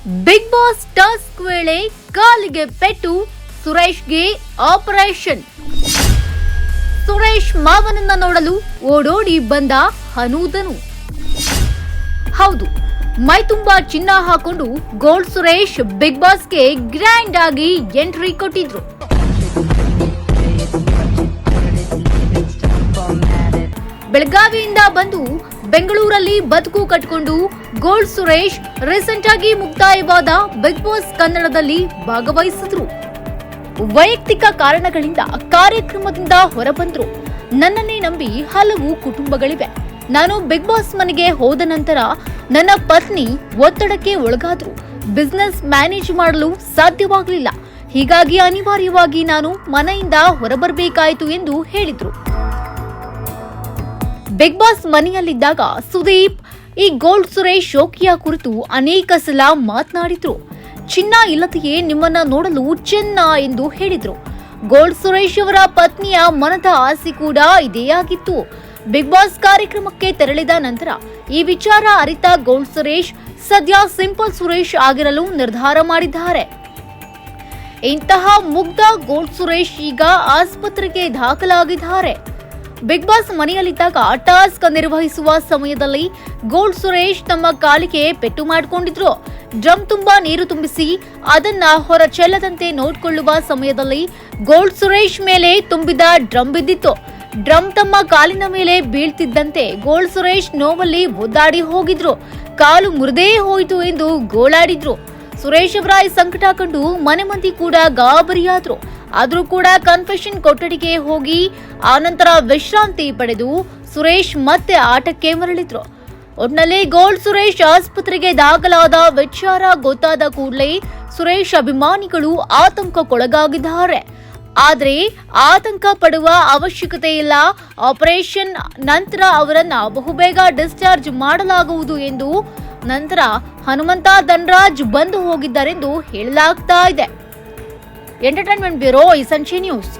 Big boss task ವೇಳೆ ಕಾಲಿಗೆ ಪೆಟ್ಟು, ಸುರೇಶ್ಗೆ ಆಪರೇಷನ್. ಸುರೇಶ್ ಮಾವನನ್ನ ನೋಡಲು ಓಡೋಡಿ ಬಂದ ಹನೂದನು. ಹೌದು, ಮೈ ತುಂಬಾ ಚಿನ್ನ ಹಾಕೊಂಡು ಗೋಲ್ಡ್ ಸುರೇಶ್ ಬಿಗ್ ಬಾಸ್ಗೆ ಗ್ರ್ಯಾಂಡ್ ಆಗಿ ಎಂಟ್ರಿ ಕೊಟ್ಟಿದ್ರು. ಬೆಳಗಾವಿಯಿಂದ ಬಂದು ಬೆಂಗಳೂರಲ್ಲಿ ಬದುಕು ಕಟ್ಟಿಕೊಂಡು ಗೋಲ್ಡ್ ಸುರೇಶ್ ರೀಸೆಂಟ್ ಆಗಿ ಮುಕ್ತಾಯವಾದ ಬಿಗ್ ಬಾಸ್ ಕನ್ನಡದಲ್ಲಿ ಭಾಗವಹಿಸಿದ್ರು. ವೈಯಕ್ತಿಕ ಕಾರಣಗಳಿಂದ ಕಾರ್ಯಕ್ರಮದಿಂದ ಹೊರಬಂದ್ರು. ನನ್ನನ್ನೇ ನಂಬಿ ಹಲವು ಕುಟುಂಬಗಳಿವೆ. ನಾನು ಬಿಗ್ ಬಾಸ್ ಮನೆಗೆ ಹೋದ ನಂತರ ನನ್ನ ಪತ್ನಿ ಒತ್ತಡಕ್ಕೆ ಒಳಗಾದ್ರು. ಬಿಸ್ನೆಸ್ ಮ್ಯಾನೇಜ್ ಮಾಡಲು ಸಾಧ್ಯವಾಗಲಿಲ್ಲ. ಹೀಗಾಗಿ ಅನಿವಾರ್ಯವಾಗಿ ನಾನು ಮನೆಯಿಂದ ಹೊರಬರಬೇಕಾಯಿತು ಎಂದು ಹೇಳಿದ್ರು. ಬಿಗ್ ಬಾಸ್ ಮನೆಯಲ್ಲಿದ್ದಾಗ ಸುದೀಪ್ ಈ ಗೋಲ್ಡ್ ಸುರೇಶ್ ಶೋಕಿಯ ಕುರಿತು ಅನೇಕ ಸಲ ಮಾತನಾಡಿದ್ರು. ಚಿನ್ನ ಇಲ್ಲದೆಯೇ ನಿಮ್ಮನ್ನ ನೋಡಲು ಚೆನ್ನ ಎಂದು ಹೇಳಿದ್ರು. ಗೋಲ್ಡ್ ಸುರೇಶ್ ಅವರ ಪತ್ನಿಯ ಮನದ ಆಸೆ ಕೂಡ ಇದೇ ಆಗಿತ್ತು. ಬಿಗ್ ಬಾಸ್ ಕಾರ್ಯಕ್ರಮಕ್ಕೆ ತೆರಳಿದ ನಂತರ ಈ ವಿಚಾರ ಅರಿತ ಗೋಲ್ಡ್ ಸುರೇಶ್ ಸದ್ಯ ಸಿಂಪಲ್ ಸುರೇಶ್ ಆಗಿರಲು ನಿರ್ಧಾರ ಮಾಡಿದ್ದಾರೆ. ಇಂತಹ ಮುಗ್ಧ ಗೋಲ್ಡ್ ಸುರೇಶ್ ಈಗ ಆಸ್ಪತ್ರೆಗೆ ದಾಖಲಾಗಿದ್ದಾರೆ. ಬಿಗ್ ಬಾಸ್ ಮನೆಯಲ್ಲಿದ್ದಾಗ ಟಾಸ್ಕ್ ನಿರ್ವಹಿಸುವ ಸಮಯದಲ್ಲಿ ಗೋಲ್ಡ್ ಸುರೇಶ್ ತಮ್ಮ ಕಾಲಿಗೆ ಪೆಟ್ಟು ಮಾಡಿಕೊಂಡಿದ್ರು. ಡ್ರಮ್ ತುಂಬಾ ನೀರು ತುಂಬಿಸಿ ಅದನ್ನ ಹೊರ ಚೆಲ್ಲದಂತೆ ನೋಡಿಕೊಳ್ಳುವ ಸಮಯದಲ್ಲಿ ಗೋಲ್ಡ್ ಸುರೇಶ್ ಮೇಲೆ ತುಂಬಿದ ಡ್ರಮ್ ಬಿದ್ದಿತ್ತು. ಡ್ರಮ್ ತಮ್ಮ ಕಾಲಿನ ಮೇಲೆ ಬೀಳ್ತಿದ್ದಂತೆ ಗೋಲ್ಡ್ ಸುರೇಶ್ ನೋವಲ್ಲಿ ಒದ್ದಾಡಿ ಹೋಗಿದ್ರು. ಕಾಲು ಮುರಿದೇ ಹೋಯಿತು ಎಂದು ಗೋಳಾಡಿದ್ರು. ಸುರೇಶ್ ಅವರ ಈ ಸಂಕಟ ಕಂಡು ಮನೆ ಮಂದಿ ಕೂಡ ಗಾಬರಿಯಾದ್ರು. ಆದ್ರೂ ಕೂಡ ಕನ್ಫೆಷನ್ ಕೊಠಡಿಗೆ ಹೋಗಿ ಆನಂತರ ವಿಶ್ರಾಂತಿ ಪಡೆದು ಸುರೇಶ್ ಮತ್ತೆ ಆಟಕ್ಕೆ ಮರಳಿದ್ರು. ಒಟ್ನಲ್ಲಿ ಗೋಲ್ಡ್ ಸುರೇಶ್ ಆಸ್ಪತ್ರೆಗೆ ದಾಖಲಾದ ವಿಚಾರ ಗೊತ್ತಾದ ಕೂಡಲೇ ಸುರೇಶ್ ಅಭಿಮಾನಿಗಳು ಆತಂಕಕ್ಕೊಳಗಾಗಿದ್ದಾರೆ. ಆದ್ರೆ ಆತಂಕ ಪಡುವ ಅವಶ್ಯಕತೆ ಇಲ್ಲ. ಆಪರೇಷನ್ ನಂತರ ಅವರನ್ನ ಬಹುಬೇಗ ಡಿಸ್ಚಾರ್ಜ್ ಮಾಡಲಾಗುವುದು ಎಂದು ನಂತರ ಹನುಮಂತ ಧನರಾಜ್ ಬಂದು ಹೋಗಿದ್ದಾರೆಂದು ಹೇಳಲಾಗ್ತಾ ಇದೆ. ಎಂಟರ್ಟೈನ್ಮೆಂಟ್ ಬ್ಯೂರೋ, ಈ ಸಂಚೆ ನ್ಯೂಸ್.